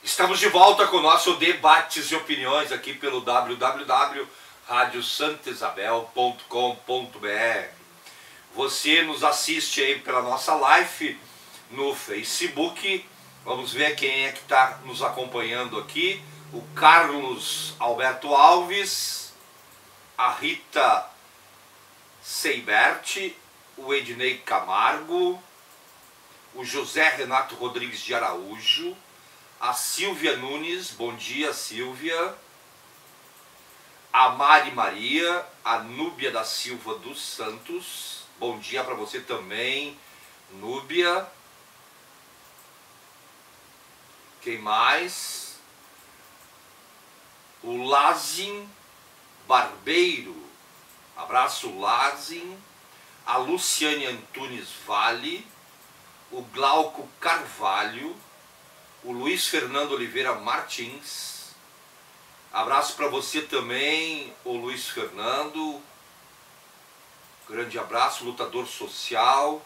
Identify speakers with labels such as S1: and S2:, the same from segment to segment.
S1: Estamos de volta com o nosso Debates e Opiniões aqui pelo www.radiosanta'isabel.com.br. Você nos assiste aí pela nossa live no Facebook. Vamos ver quem é que está nos acompanhando aqui. O Carlos Alberto Alves, a Rita Seiberti, o Ednei Camargo, o José Renato Rodrigues de Araújo, a Silvia Nunes, bom dia Silvia, a Mari Maria, a Núbia da Silva dos Santos, bom dia para você também, Núbia. Quem mais? O Lazin Barbeiro, abraço Lazin, a Luciane Antunes Vale, o Glauco Carvalho, o Luiz Fernando Oliveira Martins, abraço para você também, o Luiz Fernando, grande abraço, lutador social,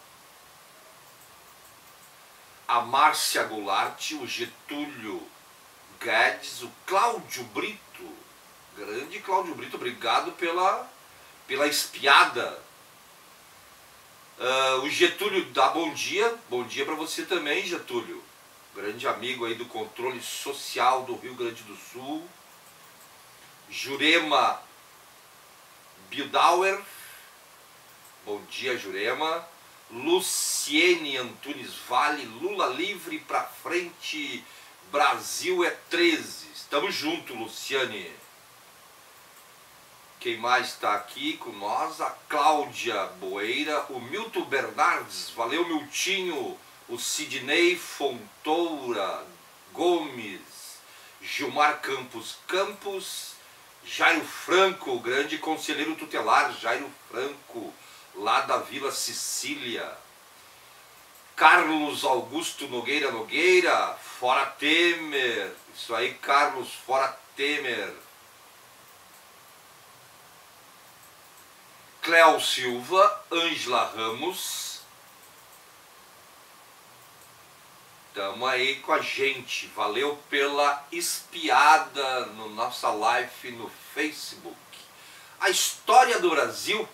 S1: a Márcia Goulart, o Getúlio Guedes, o Cláudio Brito, grande Cláudio Brito, obrigado pela espiada. O Getúlio dá bom dia para você também, Getúlio. Grande amigo aí do controle social do Rio Grande do Sul. Jurema Bildauer, bom dia Jurema. Luciene Antunes Vale, Lula livre pra frente, Brasil é 13. Estamos juntos, Luciane. Quem mais está aqui com nós? A Cláudia Boeira, o Milton Bernardes, valeu Miltinho. O Sidney Fontoura Gomes, Gilmar Campos, Jairo Franco, grande conselheiro tutelar, Jairo Franco, lá da Vila Sicília. Carlos Augusto Nogueira, fora Temer, isso aí Carlos, fora Temer. Cléo Silva, Ângela Ramos, estamos aí com a gente, valeu pela espiada no nossa live no Facebook. A história do Brasil,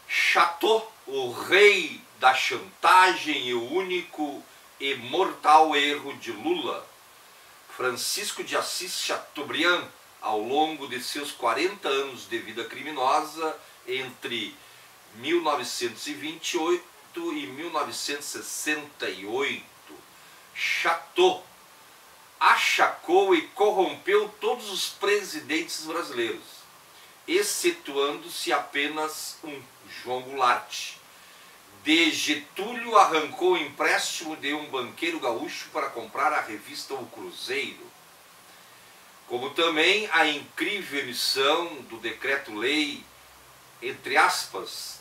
S1: Chateau, o rei da chantagem e o único e mortal erro de Lula. Francisco de Assis Chateaubriand, ao longo de seus 40 anos de vida criminosa, entre 1928 e 1968, Chateau achacou e corrompeu todos os presidentes brasileiros, excetuando-se apenas um, João Goulart. De Getúlio arrancou o empréstimo de um banqueiro gaúcho para comprar a revista O Cruzeiro, como também a incrível emissão do decreto-lei, entre aspas,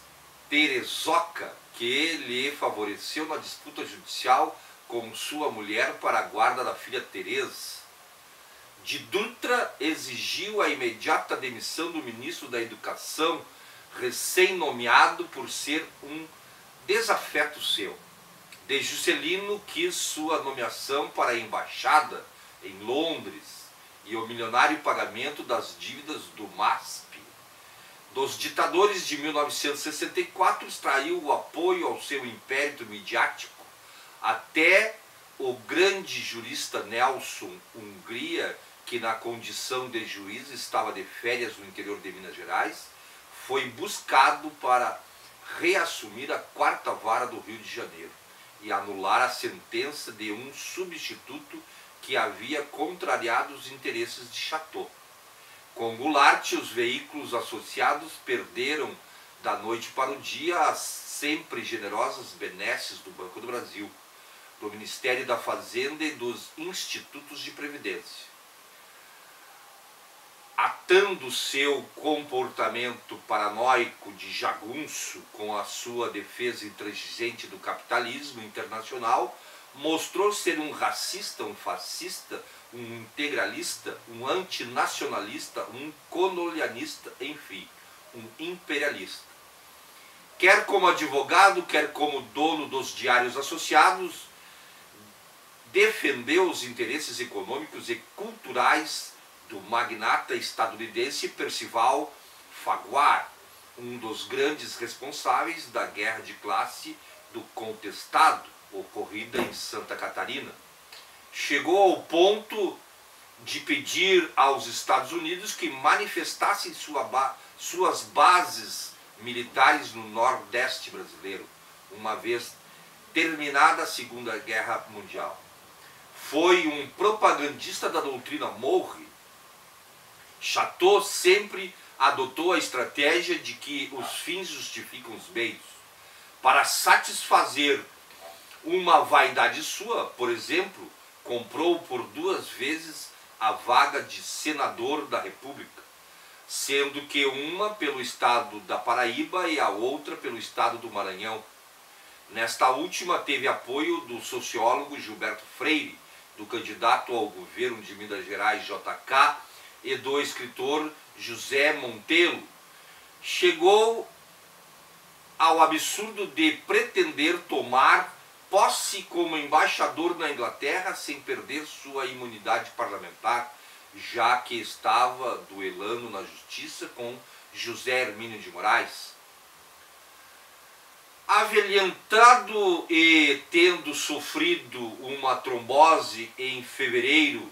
S1: Terezoca, que lhe favoreceu na disputa judicial com sua mulher para a guarda da filha Teresa. De Dutra exigiu a imediata demissão do ministro da Educação, recém-nomeado por ser um desafeto seu. De Juscelino quis sua nomeação para a embaixada em Londres e o milionário pagamento das dívidas do MASP. Dos ditadores de 1964 extraiu o apoio ao seu império midiático, até o grande jurista Nelson Hungria, que na condição de juiz estava de férias no interior de Minas Gerais, foi buscado para reassumir a 4ª Vara do Rio de Janeiro e anular a sentença de um substituto que havia contrariado os interesses de Chateau. Com Goulart, os veículos associados perderam da noite para o dia as sempre generosas benesses do Banco do Brasil, do Ministério da Fazenda e dos Institutos de Previdência. Atando seu comportamento paranoico de jagunço com a sua defesa intransigente do capitalismo internacional, mostrou ser um racista, um fascista, um integralista, um antinacionalista, um colonialista, enfim, um imperialista. Quer como advogado, quer como dono dos diários associados, defendeu os interesses econômicos e culturais do magnata estadunidense Percival Farquhar, um dos grandes responsáveis da guerra de classe do Contestado, ocorrida em Santa Catarina. Chegou ao ponto de pedir aos Estados Unidos que manifestassem suas bases militares no Nordeste brasileiro, uma vez terminada a Segunda Guerra Mundial. Foi um propagandista da doutrina Monroe. Chateau sempre adotou a estratégia de que os fins justificam os meios. Para satisfazer uma vaidade sua, por exemplo, comprou por 2 vezes a vaga de senador da República, sendo que uma pelo estado da Paraíba e a outra pelo estado do Maranhão. Nesta última teve apoio do sociólogo Gilberto Freire, do candidato ao governo de Minas Gerais JK e do escritor José Monteiro. Chegou ao absurdo de pretender tomar posse como embaixador na Inglaterra sem perder sua imunidade parlamentar, já que estava duelando na justiça com José Hermínio de Moraes. Avelhentado e tendo sofrido uma trombose em fevereiro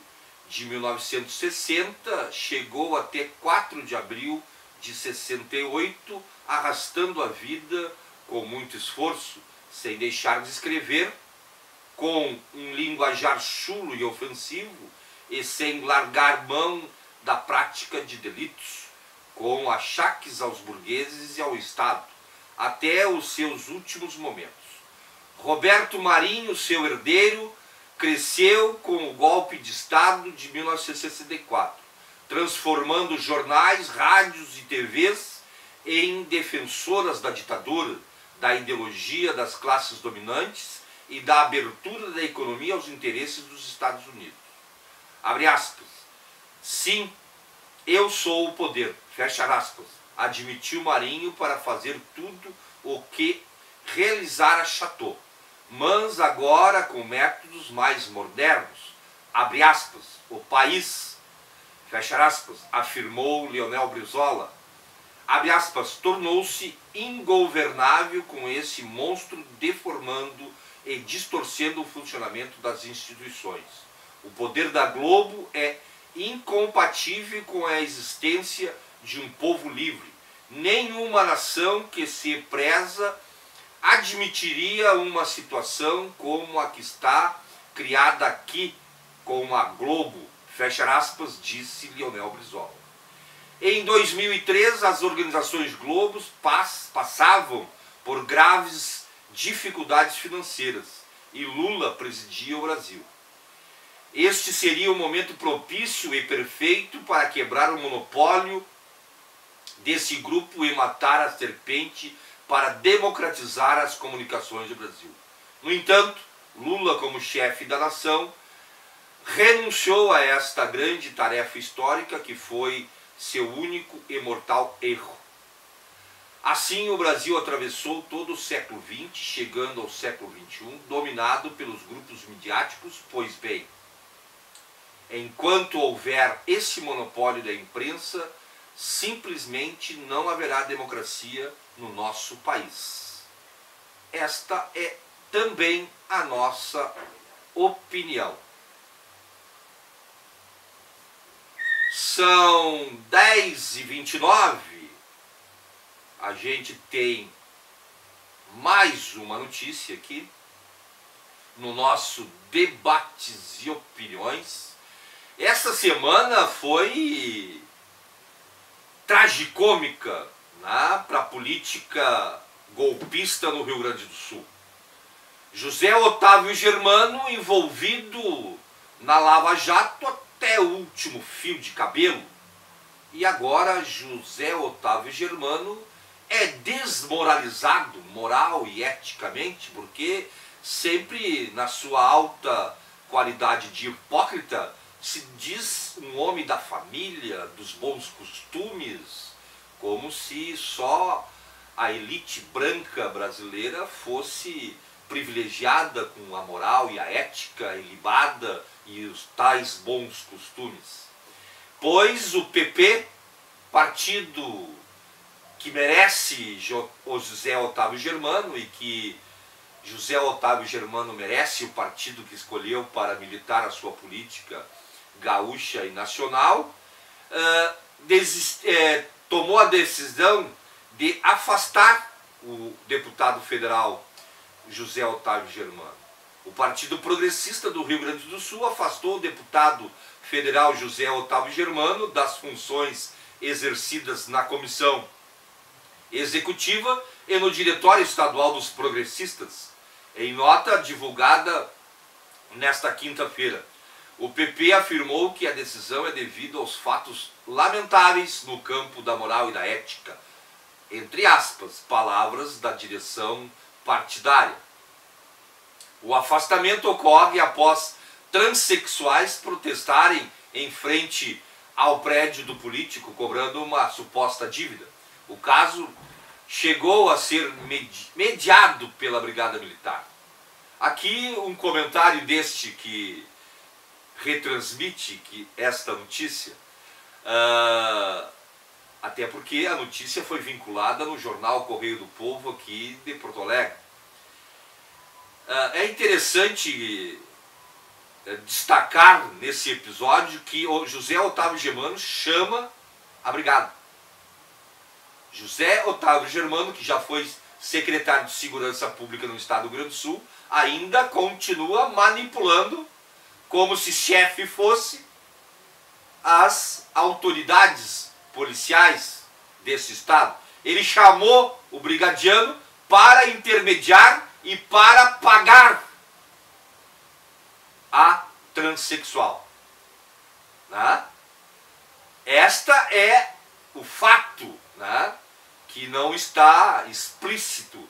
S1: de 1960, chegou até 4 de abril de 68, arrastando a vida com muito esforço, sem deixar de escrever, com um linguajar chulo e ofensivo, e sem largar mão da prática de delitos, com achaques aos burgueses e ao Estado, até os seus últimos momentos. Roberto Marinho, seu herdeiro, cresceu com o golpe de Estado de 1964, transformando jornais, rádios e TVs em defensoras da ditadura, da ideologia das classes dominantes e da abertura da economia aos interesses dos Estados Unidos. Abre aspas. Sim, eu sou o poder, fecha aspas, admitiu Marinho para fazer tudo o que realizara Chateau, mas agora com métodos mais modernos. Abre aspas. O país, fecha aspas, afirmou Leonel Brizola. Abre aspas, tornou-se ingovernável com esse monstro deformando e distorcendo o funcionamento das instituições. O poder da Globo é incompatível com a existência de um povo livre. Nenhuma nação que se preza admitiria uma situação como a que está criada aqui com a Globo, fecha aspas, disse Leonel Brizola. Em 2003, as organizações Globos passavam por graves dificuldades financeiras e Lula presidia o Brasil. Este seria o momento propício e perfeito para quebrar o monopólio desse grupo e matar a serpente para democratizar as comunicações do Brasil. No entanto, Lula, como chefe da nação, renunciou a esta grande tarefa histórica que foi seu único e mortal erro. Assim, o Brasil atravessou todo o século XX, chegando ao século XXI, dominado pelos grupos midiáticos, pois bem, enquanto houver esse monopólio da imprensa, simplesmente não haverá democracia no nosso país. Esta é também a nossa opinião. São 10h29, a gente tem mais uma notícia aqui no nosso Debates e Opiniões. Essa semana foi tragicômica, né, para a política golpista no Rio Grande do Sul. José Otávio Germano envolvido na Lava Jato até o último fio de cabelo. E agora José Otávio Germano é desmoralizado moral e eticamente porque sempre na sua alta qualidade de hipócrita, se diz um homem da família, dos bons costumes, como se só a elite branca brasileira fosse privilegiada com a moral e a ética ilibada e os tais bons costumes. Pois o PP, partido que merece o José Otávio Germano e que José Otávio Germano merece o partido que escolheu para militar a sua política gaúcha e nacional, tomou a decisão de afastar o deputado federal José Otávio Germano. O Partido Progressista do Rio Grande do Sul afastou o deputado federal José Otávio Germano das funções exercidas na comissão executiva e no Diretório Estadual dos Progressistas. Em nota divulgada nesta quinta-feira, o PP afirmou que a decisão é devida aos fatos lamentáveis no campo da moral e da ética, entre aspas, palavras da direção partidária. O afastamento ocorre após transexuais protestarem em frente ao prédio do político cobrando uma suposta dívida. O caso chegou a ser mediado pela Brigada Militar. Aqui um comentário deste que retransmite esta notícia, até porque a notícia foi vinculada no jornal Correio do Povo aqui de Porto Alegre. É interessante destacar nesse episódio que o José Otávio Germano chama a Brigada. José Otávio Germano, que já foi secretário de Segurança Pública no Estado do Rio Grande do Sul, ainda continua manipulando como se chefe fosse as autoridades policiais desse estado. Ele chamou o brigadiano para intermediar e para pagar a transexual. Né? Esta é o fato, né, que não está explícito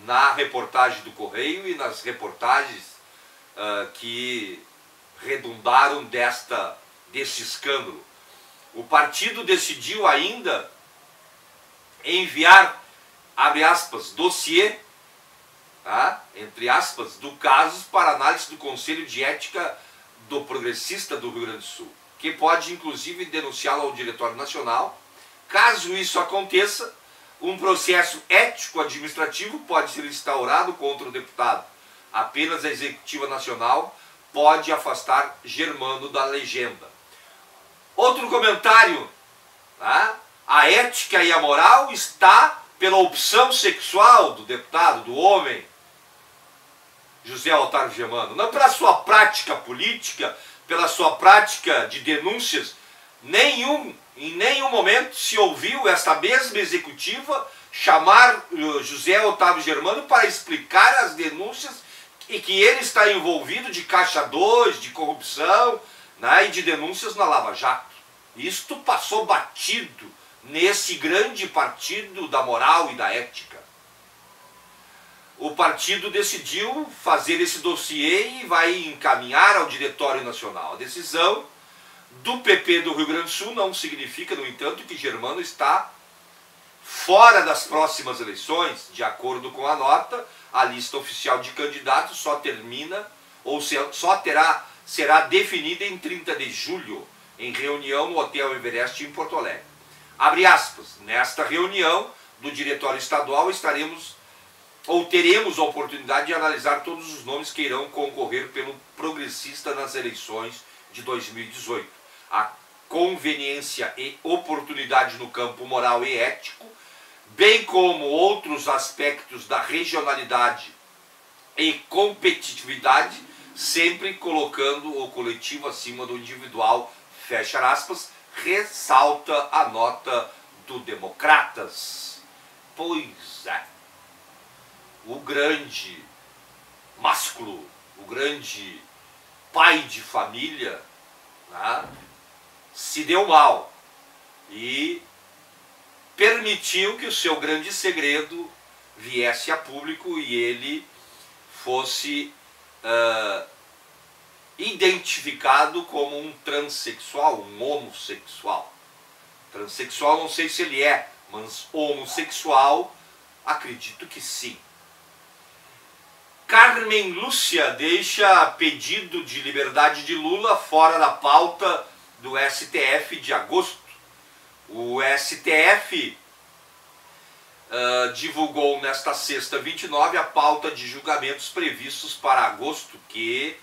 S1: na reportagem do Correio e nas reportagens que redundaram deste escândalo. O partido decidiu ainda enviar, abre aspas, dossiê, tá, entre aspas, do caso para análise do Conselho de Ética do Progressista do Rio Grande do Sul, que pode inclusive denunciá-lo ao Diretório Nacional. Caso isso aconteça, um processo ético-administrativo pode ser instaurado contra o deputado. Apenas a Executiva Nacional pode afastar Germano da legenda. Outro comentário, tá? A ética e a moral está pela opção sexual do deputado, do homem, José Otávio Germano, não pela sua prática política, pela sua prática de denúncias. Em nenhum momento se ouviu esta mesma executiva chamar José Otávio Germano para explicar as denúncias e que ele está envolvido de caixa 2, de corrupção, né, e de denúncias na Lava Jato. Isto passou batido nesse grande partido da moral e da ética. O partido decidiu fazer esse dossiê e vai encaminhar ao Diretório Nacional. A decisão do PP do Rio Grande do Sul não significa, no entanto, que Germano está fora das próximas eleições. De acordo com a nota, a lista oficial de candidatos só termina, ou será definida em 30 de julho, em reunião no Hotel Everest em Porto Alegre. Abre aspas, nesta reunião do Diretório Estadual teremos a oportunidade de analisar todos os nomes que irão concorrer pelo Progressista nas eleições de 2018. A conveniência e oportunidade no campo moral e ético, bem como outros aspectos da regionalidade e competitividade, sempre colocando o coletivo acima do individual, fecha aspas, ressalta a nota do Democratas. Pois é, o grande másculo, o grande pai de família, né, se deu mal e permitiu que o seu grande segredo viesse a público e ele fosse identificado como um transexual, um homossexual. Transexual não sei se ele é, mas homossexual acredito que sim. Carmen Lúcia deixa pedido de liberdade de Lula fora da pauta do STF de agosto. O STF divulgou nesta sexta 29 a pauta de julgamentos previstos para agosto, que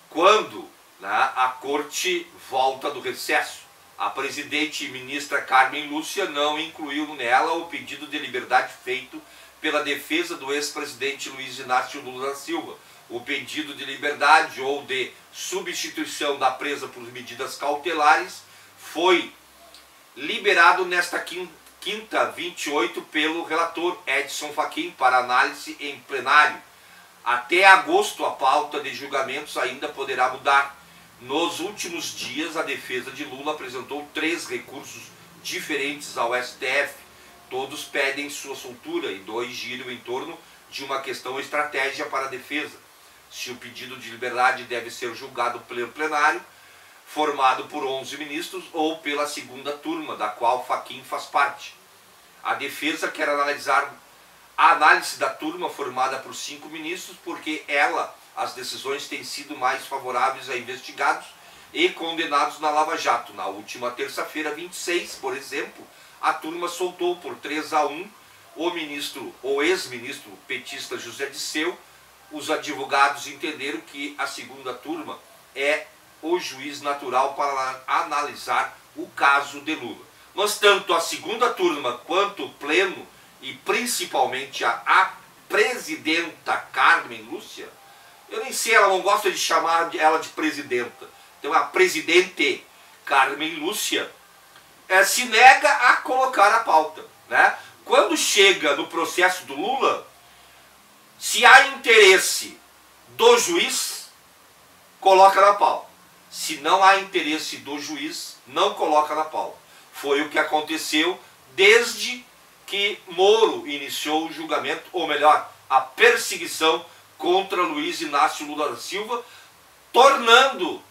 S1: quando a corte volta do recesso. A presidente e ministra Carmen Lúcia não incluiu nela o pedido de liberdade feito pela defesa do ex-presidente Luiz Inácio Lula da Silva. O pedido de liberdade ou de substituição da presa por medidas cautelares foi liberado nesta quinta 28 pelo relator Edson Fachin para análise em plenário. Até agosto a pauta de julgamentos ainda poderá mudar. Nos últimos dias a defesa de Lula apresentou 3 recursos diferentes ao STF. Todos pedem sua soltura e 2 giram em torno de uma questão estratégia para a defesa. Se o pedido de liberdade deve ser julgado pelo plenário, formado por 11 ministros, ou pela segunda turma, da qual Fachin faz parte. A defesa quer analisar a análise da turma formada por 5 ministros, porque as decisões têm sido mais favoráveis a investigados e condenados na Lava Jato. Na última terça-feira, 26, por exemplo, a turma soltou por 3-1 o ex-ministro petista José Disseu. Os advogados entenderam que a segunda turma é o juiz natural para analisar o caso de Lula. Mas tanto a segunda turma quanto o pleno e principalmente a presidenta Carmen Lúcia, eu nem sei, ela não gosta de chamar ela de presidenta, então a presidente Carmen Lúcia se nega a colocar a pauta, né? Quando chega no processo do Lula, se há interesse do juiz, coloca na pauta. Se não há interesse do juiz, não coloca na pauta. Foi o que aconteceu desde que Moro iniciou o julgamento, ou melhor, a perseguição contra Luiz Inácio Lula da Silva, tornando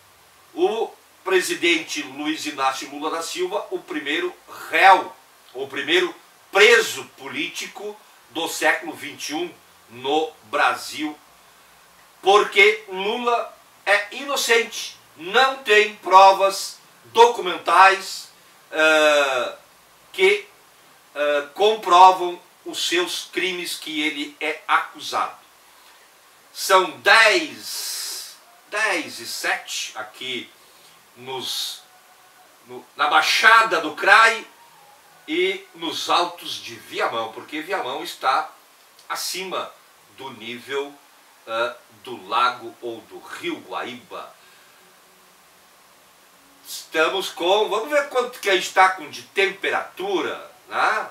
S1: o presidente Luiz Inácio Lula da Silva o primeiro réu, o primeiro preso político do século XXI no Brasil, porque Lula é inocente, não tem provas documentais que comprovam os seus crimes que ele é acusado. São 10:07 aqui na Baixada do Crai e nos altos de Viamão, porque Viamão está acima do nível do lago ou do rio Guaíba. Estamos com, vamos ver quanto que a gente está com de temperatura, né?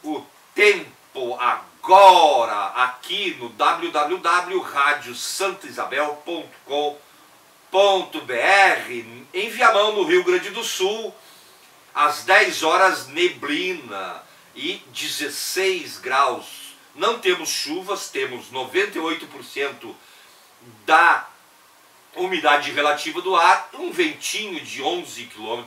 S1: O tempo agora aqui no www.radiosantaisabel.com.br, em Viamão, no Rio Grande do Sul, às 10 horas, neblina e 16 graus. Não temos chuvas, temos 98% da umidade relativa do ar, um ventinho de 11 km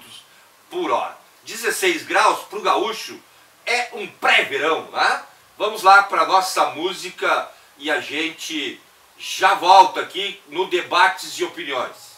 S1: por hora. 16 graus para o gaúcho é um pré-verão, né? Vamos lá para a nossa música e a gente já volta aqui no Debates e Opiniões.